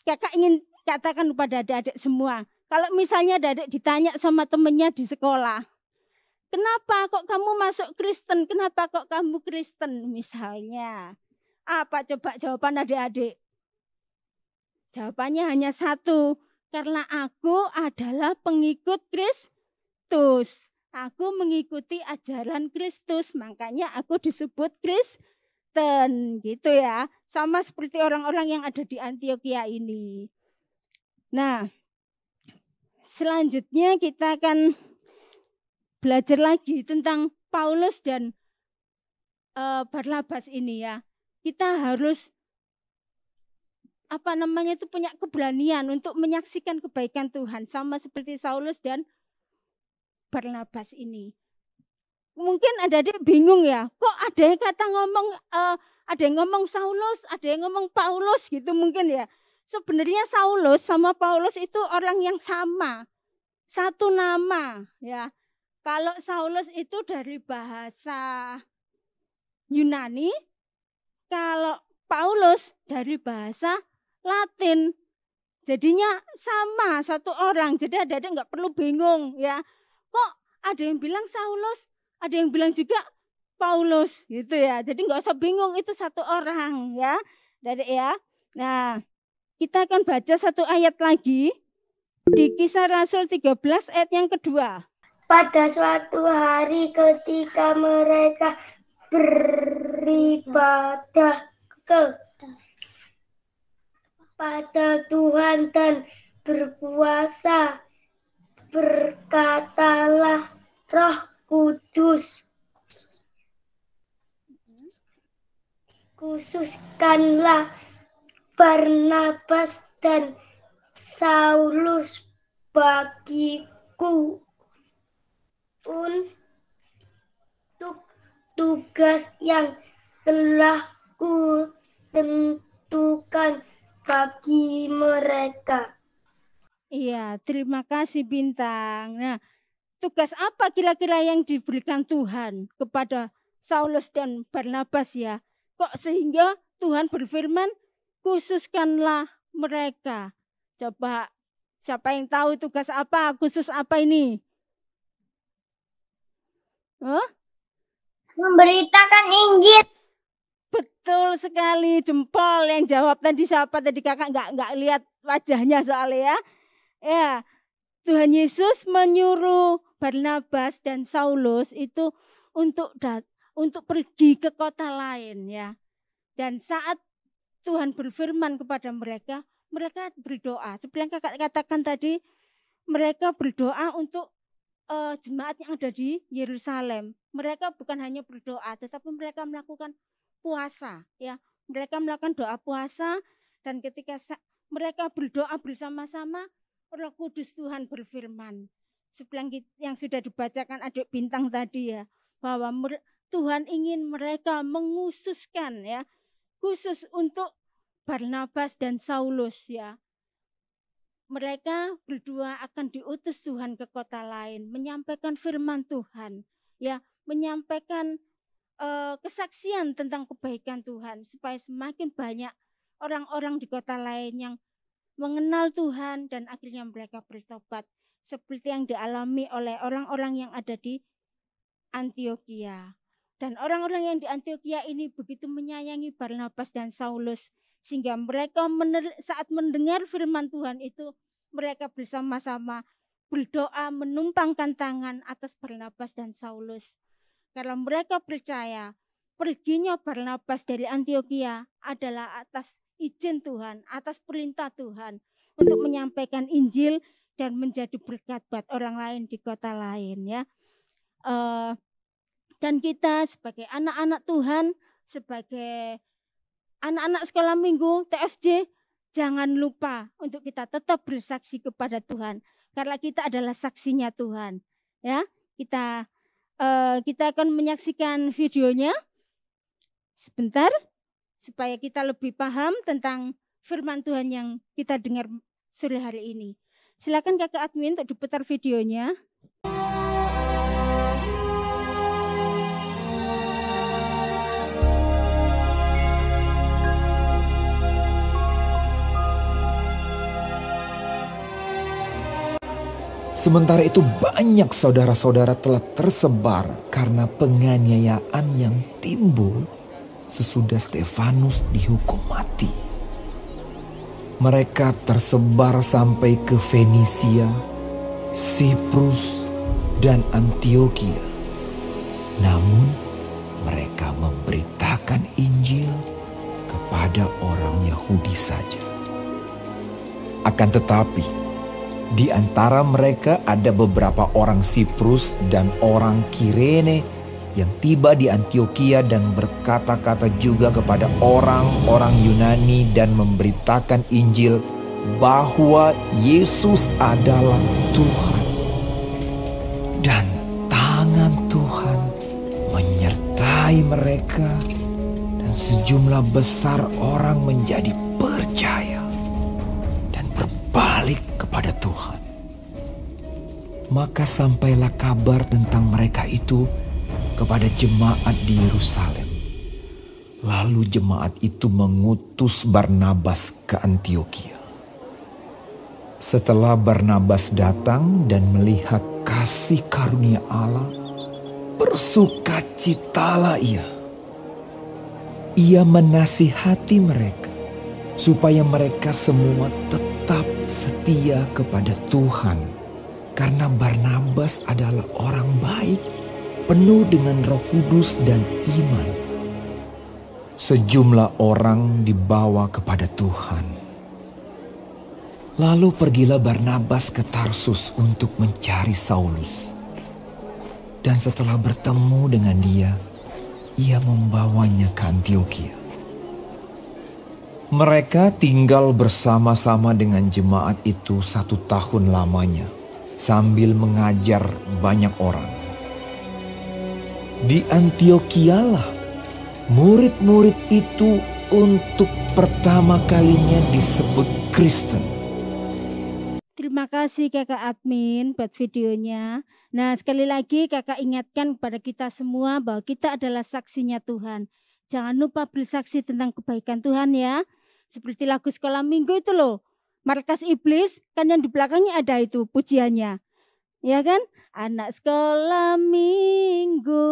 kakak ingin katakan kepada adik-adik semua, kalau misalnya adik-adik ditanya sama temennya di sekolah, kenapa kok kamu masuk Kristen, kenapa kok kamu Kristen misalnya, apa coba jawaban adik-adik? Jawabannya hanya satu, karena aku adalah pengikut Kristus. Aku mengikuti ajaran Kristus, makanya aku disebut Kristen, gitu ya. Sama seperti orang-orang yang ada di Antiokhia ini. Nah, selanjutnya kita akan belajar lagi tentang Paulus dan Barnabas ini, ya. Kita harus punya keberanian untuk menyaksikan kebaikan Tuhan sama seperti Saulus dan Barnabas ini. Mungkin adik-adik bingung, ya, kok ada yang ada yang ngomong Saulus, ada yang ngomong Paulus gitu mungkin, ya. Sebenarnya Saulus sama Paulus itu orang yang sama, satu nama, ya. Kalau Saulus itu dari bahasa Yunani, kalau Paulus dari bahasa Latin. Jadinya sama, satu orang. Jadi adik-adik nggak perlu bingung, ya. Kok ada yang bilang Saulus, ada yang bilang juga Paulus, gitu ya. Jadi nggak usah bingung, itu satu orang, ya, adik, ya. Nah, kita akan baca satu ayat lagi di Kisah Rasul 13 ayat yang kedua. Pada suatu hari ketika mereka beribadah kepada Tuhan dan berpuasa, berkatalah Roh Kudus, khususkanlah Barnabas dan Saulus bagiku untuk tugas yang telah kutentukan bagi mereka. Iya, terima kasih Bintang. Nah, tugas apa kira-kira yang diberikan Tuhan kepada Saulus dan Barnabas ya? Kok sehingga Tuhan berfirman, khususkanlah mereka. Coba, siapa yang tahu tugas apa, khusus apa ini? Memberitakan Injil. Betul sekali, jempol yang jawab tadi siapa tadi kakak nggak lihat wajahnya soalnya ya. Ya, Tuhan Yesus menyuruh Barnabas dan Saulus itu untuk pergi ke kota lain ya. Dan saat Tuhan berfirman kepada mereka, mereka berdoa. Seperti yang kakak katakan tadi, mereka berdoa untuk jemaat yang ada di Yerusalem. Mereka bukan hanya berdoa, tetapi mereka melakukan puasa ya. Mereka melakukan doa puasa, dan ketika mereka berdoa bersama-sama, Roh Kudus Tuhan berfirman. Seperti yang sudah dibacakan adik Bintang tadi ya, bahwa Tuhan ingin mereka menghususkan ya, khusus untuk Barnabas dan Saulus ya. Mereka berdua akan diutus Tuhan ke kota lain, menyampaikan firman Tuhan, ya, menyampaikan kesaksian tentang kebaikan Tuhan, supaya semakin banyak orang-orang di kota lain yang mengenal Tuhan dan akhirnya mereka bertobat, seperti yang dialami oleh orang-orang yang ada di Antioquia. Dan orang-orang yang di Antioquia ini begitu menyayangi Barnabas dan Saulus, sehingga mereka saat mendengar firman Tuhan itu, mereka bersama-sama berdoa menumpangkan tangan atas Barnabas dan Saulus. Karena mereka percaya perginya Barnabas dari Antioquia adalah atas izin Tuhan, atas perintah Tuhan untuk menyampaikan Injil dan menjadi berkat buat orang lain di kota lain ya. Dan kita sebagai anak-anak Tuhan, sebagai anak-anak sekolah minggu TFJ, jangan lupa untuk kita tetap bersaksi kepada Tuhan, karena kita adalah saksinya Tuhan. Ya, kita akan menyaksikan videonya sebentar supaya kita lebih paham tentang firman Tuhan yang kita dengar sore hari ini. Silakan kakak admin untuk diputar videonya. Sementara itu banyak saudara-saudara telah tersebar karena penganiayaan yang timbul sesudah Stefanus dihukum mati. Mereka tersebar sampai ke Fenisia, Siprus, dan Antioquia. Namun mereka memberitakan Injil kepada orang Yahudi saja. Akan tetapi di antara mereka ada beberapa orang Siprus dan orang Kirene yang tiba di Antioquia dan berkata-kata juga kepada orang-orang Yunani dan memberitakan Injil bahwa Yesus adalah Tuhan. Dan tangan Tuhan menyertai mereka dan sejumlah besar orang menjadi percaya dan berbalik kepada Tuhan. Maka sampailah kabar tentang mereka itu kepada jemaat di Yerusalem. Lalu jemaat itu mengutus Barnabas ke Antioquia. Setelah Barnabas datang dan melihat kasih karunia Allah, bersukacitalah ia. Ia menasihati mereka supaya mereka semua tetap setia kepada Tuhan karena Barnabas adalah orang baik, penuh dengan Roh Kudus dan iman. Sejumlah orang dibawa kepada Tuhan. Lalu pergilah Barnabas ke Tarsus untuk mencari Saulus. Dan setelah bertemu dengan dia, ia membawanya ke Antiokhia. Mereka tinggal bersama-sama dengan jemaat itu 1 tahun lamanya, sambil mengajar banyak orang. Di Antiokhia-lah murid-murid itu untuk pertama kalinya disebut Kristen. Terima kasih kakak admin buat videonya. Nah, sekali lagi kakak ingatkan kepada kita semua bahwa kita adalah saksinya Tuhan. Jangan lupa bersaksi tentang kebaikan Tuhan ya. Seperti lagu sekolah minggu itu loh. Markas Iblis, kan yang di belakangnya ada itu pujiannya. Ya kan? Anak sekolah minggu,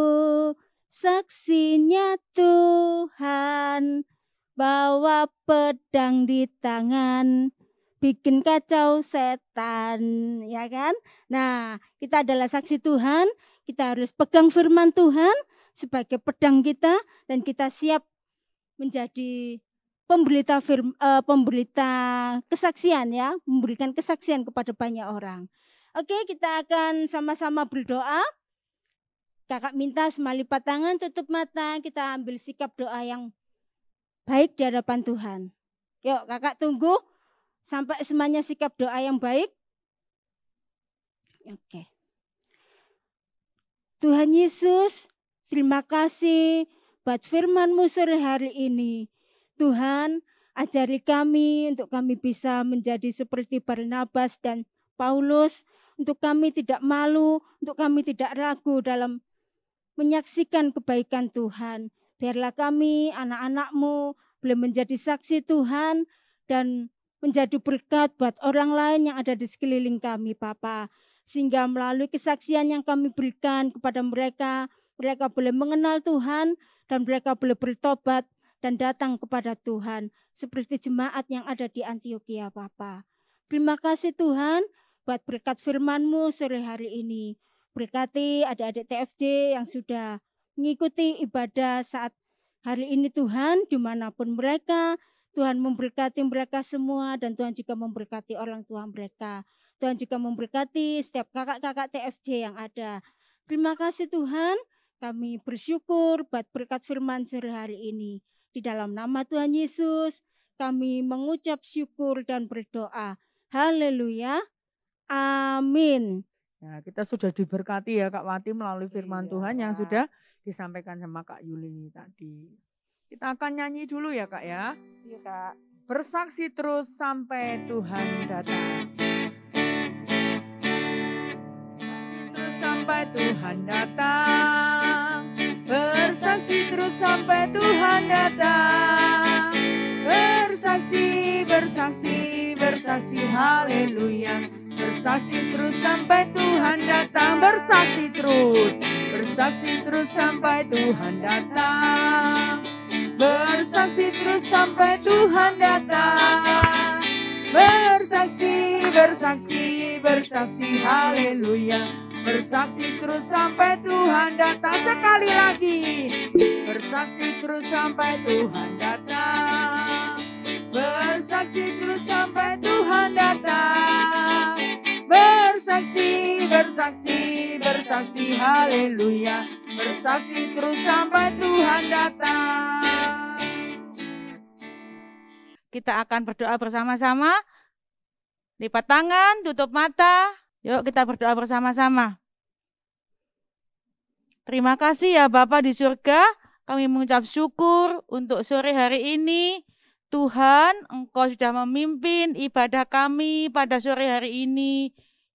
saksinya Tuhan, bawa pedang di tangan, bikin kacau setan, ya kan? Nah, kita adalah saksi Tuhan, kita harus pegang firman Tuhan sebagai pedang kita, dan kita siap menjadi pemberita kesaksian ya, memberikan kesaksian kepada banyak orang. Oke, kita akan sama-sama berdoa. Kakak minta semua lipat tangan, tutup mata, kita ambil sikap doa yang baik di hadapan Tuhan. Yuk, kakak tunggu sampai semuanya sikap doa yang baik. Oke. Tuhan Yesus, terima kasih buat firman-Mu sore hari ini. Tuhan, ajari kami untuk kami bisa menjadi seperti Barnabas dan Paulus, untuk kami tidak malu, untuk kami tidak ragu dalam menyaksikan kebaikan Tuhan. Biarlah kami, anak-anak-Mu, boleh menjadi saksi Tuhan dan menjadi berkat buat orang lain yang ada di sekeliling kami, Bapa. Sehingga melalui kesaksian yang kami berikan kepada mereka, mereka boleh mengenal Tuhan dan mereka boleh bertobat dan datang kepada Tuhan. Seperti jemaat yang ada di Antiokhia, Bapa. Terima kasih Tuhan buat berkat firman-Mu sore hari ini. Berkati adik-adik TFJ yang sudah mengikuti ibadah saat hari ini Tuhan, dimanapun mereka. Tuhan memberkati mereka semua dan Tuhan juga memberkati orang tua mereka. Tuhan juga memberkati setiap kakak-kakak TFJ yang ada. Terima kasih Tuhan, kami bersyukur buat berkat firman sore hari ini. Di dalam nama Tuhan Yesus, kami mengucap syukur dan berdoa. Haleluya. Amin. Ya, kita sudah diberkati ya Kak Wati melalui firman Tuhan yang sudah disampaikan sama Kak Yuli tadi. Kita akan nyanyi dulu ya Kak ya. Iya Kak. Bersaksi terus sampai Tuhan datang. Bersaksi terus sampai Tuhan datang. Bersaksi terus sampai Tuhan datang. Bersaksi, bersaksi, bersaksi, haleluya. Bersaksi terus sampai Tuhan datang. Bersaksi terus sampai Tuhan datang. Bersaksi terus sampai Tuhan datang. Bersaksi, bersaksi, bersaksi, haleluya. Bersaksi terus sampai Tuhan datang. Sekali lagi. Bersaksi terus sampai Tuhan datang. Bersaksi terus sampai Tuhan datang. Bersaksi, bersaksi, bersaksi, haleluya. Bersaksi terus sampai Tuhan datang. Kita akan berdoa bersama-sama. Lipat tangan, tutup mata. Yuk kita berdoa bersama-sama. Terima kasih ya Bapa di surga. Kami mengucap syukur untuk sore hari ini. Tuhan, Engkau sudah memimpin ibadah kami pada sore hari ini.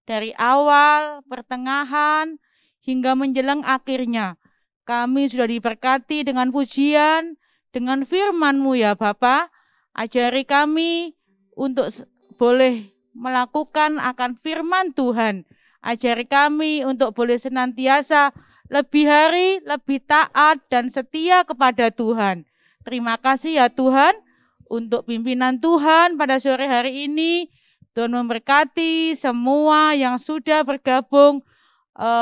Dari awal, pertengahan, hingga menjelang akhirnya. Kami sudah diberkati dengan pujian, dengan firman-Mu ya Bapa. Ajari kami untuk boleh melakukan akan firman Tuhan. Ajari kami untuk boleh senantiasa lebih hari, lebih taat dan setia kepada Tuhan. Terima kasih ya Tuhan untuk pimpinan Tuhan pada sore hari ini. Tuhan memberkati semua yang sudah bergabung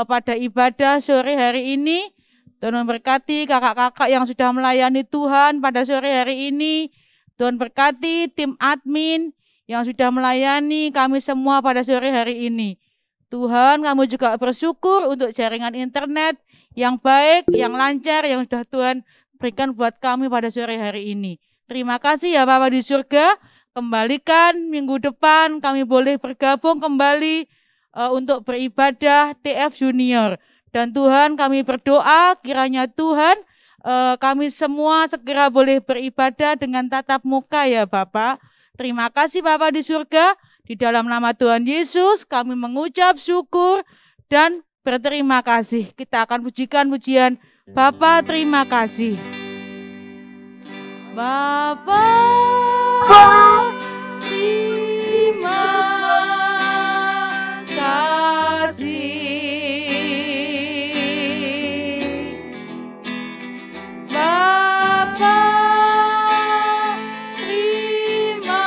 pada ibadah sore hari ini. Tuhan memberkati kakak-kakak yang sudah melayani Tuhan pada sore hari ini. Tuhan berkati tim admin yang sudah melayani kami semua pada sore hari ini. Tuhan, kami juga bersyukur untuk jaringan internet yang baik, yang lancar, yang sudah Tuhan berikan buat kami pada sore hari ini. Terima kasih ya Bapa di surga. Kembalikan minggu depan kami boleh bergabung kembali untuk beribadah TF Junior. Dan Tuhan, kami berdoa kiranya Tuhan kami semua segera boleh beribadah dengan tatap muka ya Bapa. Terima kasih Bapa di surga. Di dalam nama Tuhan Yesus kami mengucap syukur dan berterima kasih. Kita akan pujikan pujian Bapa terima kasih. Bapa terima kasih. Bapa terima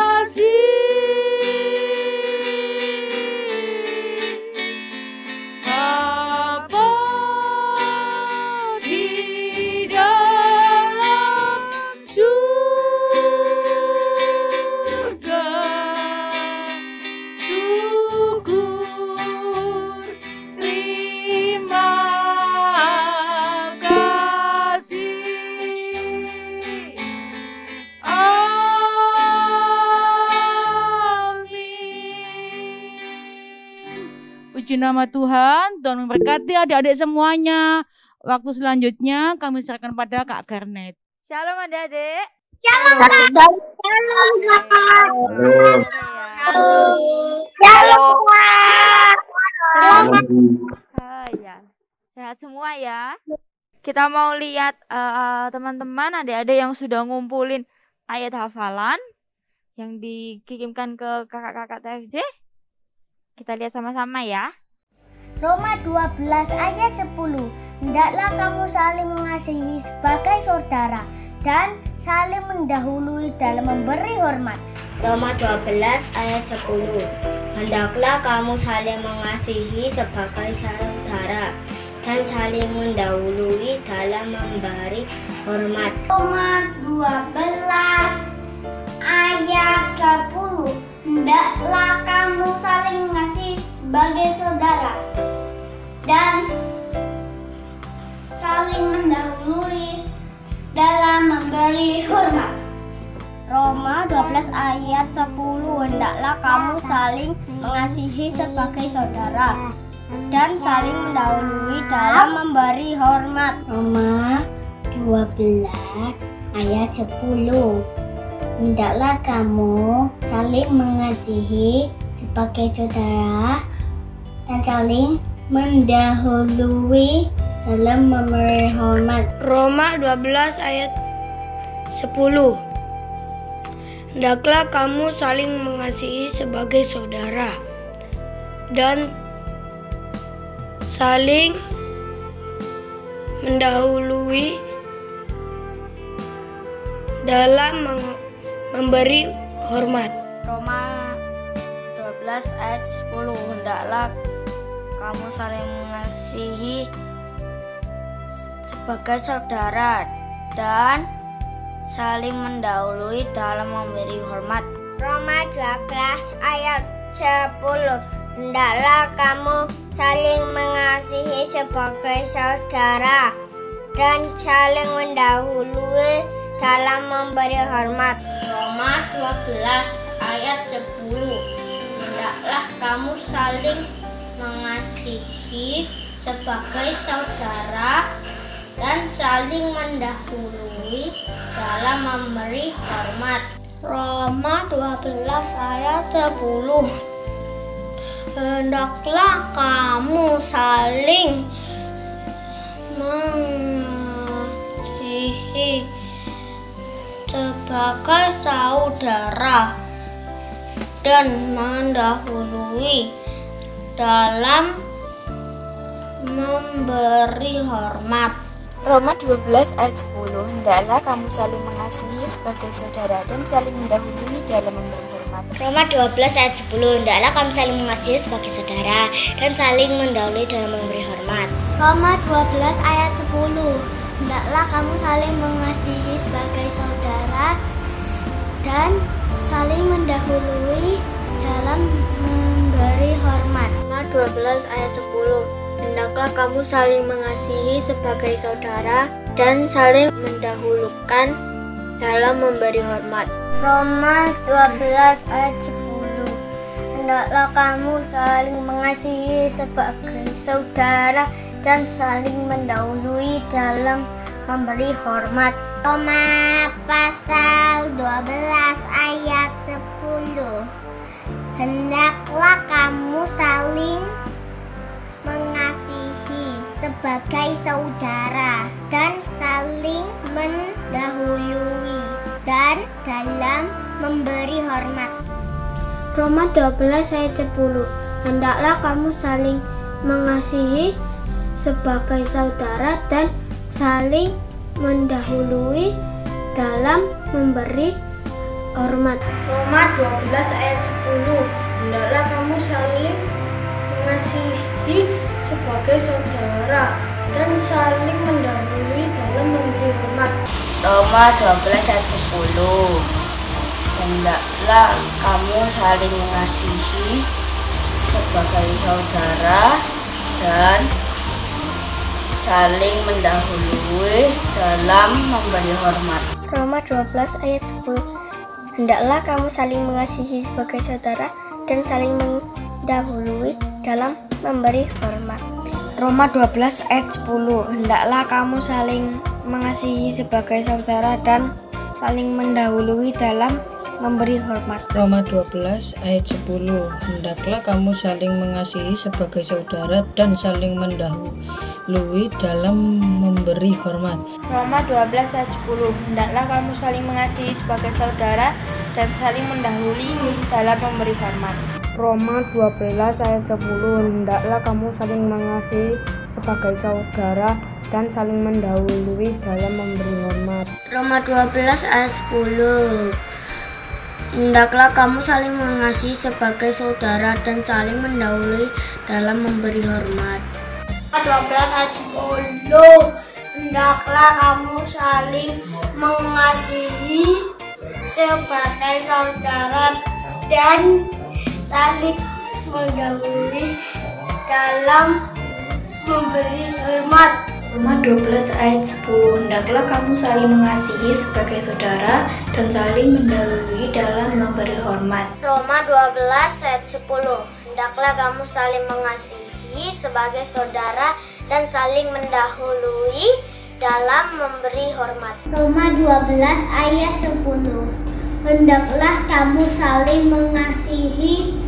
kasih. Bapa di dalam surga, syukur terima kasih. Amin. Puji nama Tuhan, Tuhan memberkati adik-adik semuanya. Waktu selanjutnya kami serahkan pada Kak Garnet. Shalom adik-adik. Shalom Kak. Shalom Kak. Shalom Kak. Ya. Sehat semua ya. Kita mau lihat teman-teman adik-adik yang sudah ngumpulin ayat hafalan yang dikirimkan ke kakak-kakak TFJ. Kita lihat sama-sama ya. Roma 12 ayat 10. Hendaklah kamu saling mengasihi sebagai saudara dan saling mendahului dalam memberi hormat. Roma 12 ayat 10. Hendaklah kamu saling mengasihi sebagai saudara dan saling mendahului dalam memberi hormat. Roma 12 ayat 10. Hendaklah kamu saling mengasihi sebagai saudara dan saling mendahului dalam memberi hormat. Roma 12 ayat 10. Hendaklah kamu saling mengasihi sebagai saudara dan saling mendahului dalam memberi hormat. Roma 12 ayat 10. Hendaklah kamu saling mengasihi sebagai saudara dan saling mendahului dalam memberi hormat. Roma 12 ayat 10. Hendaklah kamu saling mengasihi sebagai saudara dan saling mendahului dalam memberi hormat. Roma 12 ayat 10. Hendaklah kamu saling mengasihi sebagai saudara dan saling mendahului dalam memberi hormat. Roma 12 ayat 10. Hendaklah kamu saling mengasihi sebagai saudara dan saling mendahului dalam memberi hormat. Roma 12 ayat 10. Hendaklah kamu saling mengasihi sebagai saudara dan saling mendahului dalam memberi hormat. Roma 12 ayat 10. Hendaklah kamu saling mengasihi sebagai saudara dan mendahului dalam memberi hormat. Roma 12 ayat 10. Hendaklah kamu saling mengasihi sebagai saudara dan saling mendahului dalam memberi hormat. Roma 12 ayat 10. Hendaklah kamu saling mengasihi sebagai saudara dan saling mendahului dalam memberi hormat. Roma 12 ayat 10. Hendaklah kamu saling mengasihi sebagai saudara dan saling mendahului dalam memberi hormat. Roma 12 ayat 10. Hendaklah kamu saling mengasihi sebagai saudara dan saling mendahulukan dalam memberi hormat. Roma 12 ayat 10. Hendaklah kamu saling mengasihi sebagai saudara dan saling mendahului dalam memberi hormat. Roma pasal 12 ayat 10. Hendaklah kamu saling mengasihi sebagai saudara dan saling mendahului dan dalam memberi hormat. Roma 12 ayat 10. Hendaklah kamu saling mengasihi sebagai saudara dan saling mendahului dalam memberi hormat. Roma 12 ayat 10. Hendaklah kamu saling mengasihi sebagai saudara dan saling mendahului dalam memberi hormat. Roma 12 ayat 10. Hendaklah kamu saling mengasihi sebagai saudara dan saling mendahului dalam memberi hormat. Roma 12 ayat 10. Hendaklah kamu saling mengasihi sebagai saudara dan saling mendahului dalam memberi hormat. Roma 12 ayat 10. Hendaklah kamu saling mengasihi sebagai saudara dan saling mendahului dalam memberi hormat. Roma 12 ayat 10. Hendaklah kamu saling mengasihi sebagai saudara dan saling mendahului dalam memberi hormat. Roma 12 ayat 10. Hendaklah kamu saling mengasihi sebagai saudara dan saling mendahului dalam memberi hormat. Roma 12 ayat 10. Hendaklah kamu saling mengasihi sebagai saudara dan saling mendahului dalam memberi hormat. Roma 12 ayat 10. Hendaklah kamu saling mengasihi sebagai saudara dan saling mendahului dalam memberi hormat. 12 ayat 10. Hendaklah kamu saling mengasihi sebagai saudara dan saling mendahului dalam memberi hormat. Roma 12 ayat 10. Hendaklah kamu saling mengasihi sebagai saudara dan saling mendahului dalam memberi hormat. Roma 12 ayat 10. Hendaklah kamu saling mengasihi sebagai saudara dan saling mendahului dalam memberi hormat. Roma 12 ayat 10. Hendaklah kamu saling mengasihi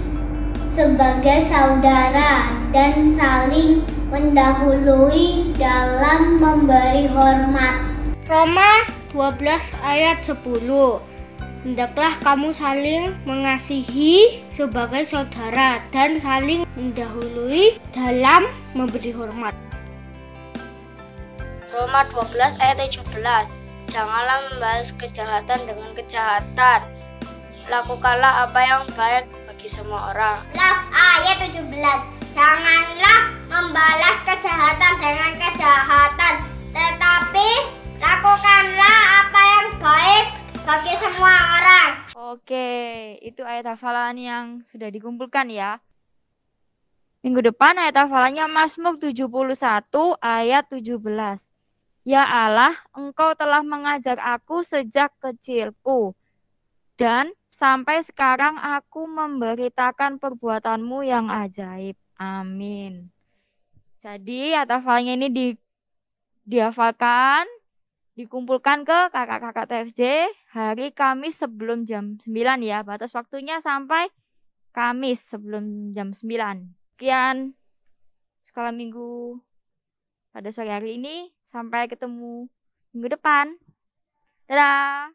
sebagai saudara dan saling mendahului dalam memberi hormat. Roma 12 ayat 10. Hendaklah kamu saling mengasihi sebagai saudara dan saling mendahului dalam memberi hormat. Roma 12 ayat 17. Janganlah membalas kejahatan dengan kejahatan. Lakukanlah apa yang baik bagi semua orang. Ayat 17. Janganlah membalas kejahatan dengan kejahatan, tetapi lakukanlah apa yang baik bagi semua orang. Oke, itu ayat hafalan yang sudah dikumpulkan ya. Minggu depan ayat hafalannya Mazmur 71 ayat 17. Ya Allah, Engkau telah mengajar aku sejak kecilku, dan sampai sekarang aku memberitakan perbuatanmu yang ajaib. Amin. Jadi ayat hafalannya ini dihafalkan, dikumpulkan ke kakak-kakak TFJ hari Kamis sebelum jam 9 ya. Batas waktunya sampai Kamis sebelum jam 9. Sekian sekolah minggu pada sore hari ini. Sampai ketemu minggu depan. Dadah.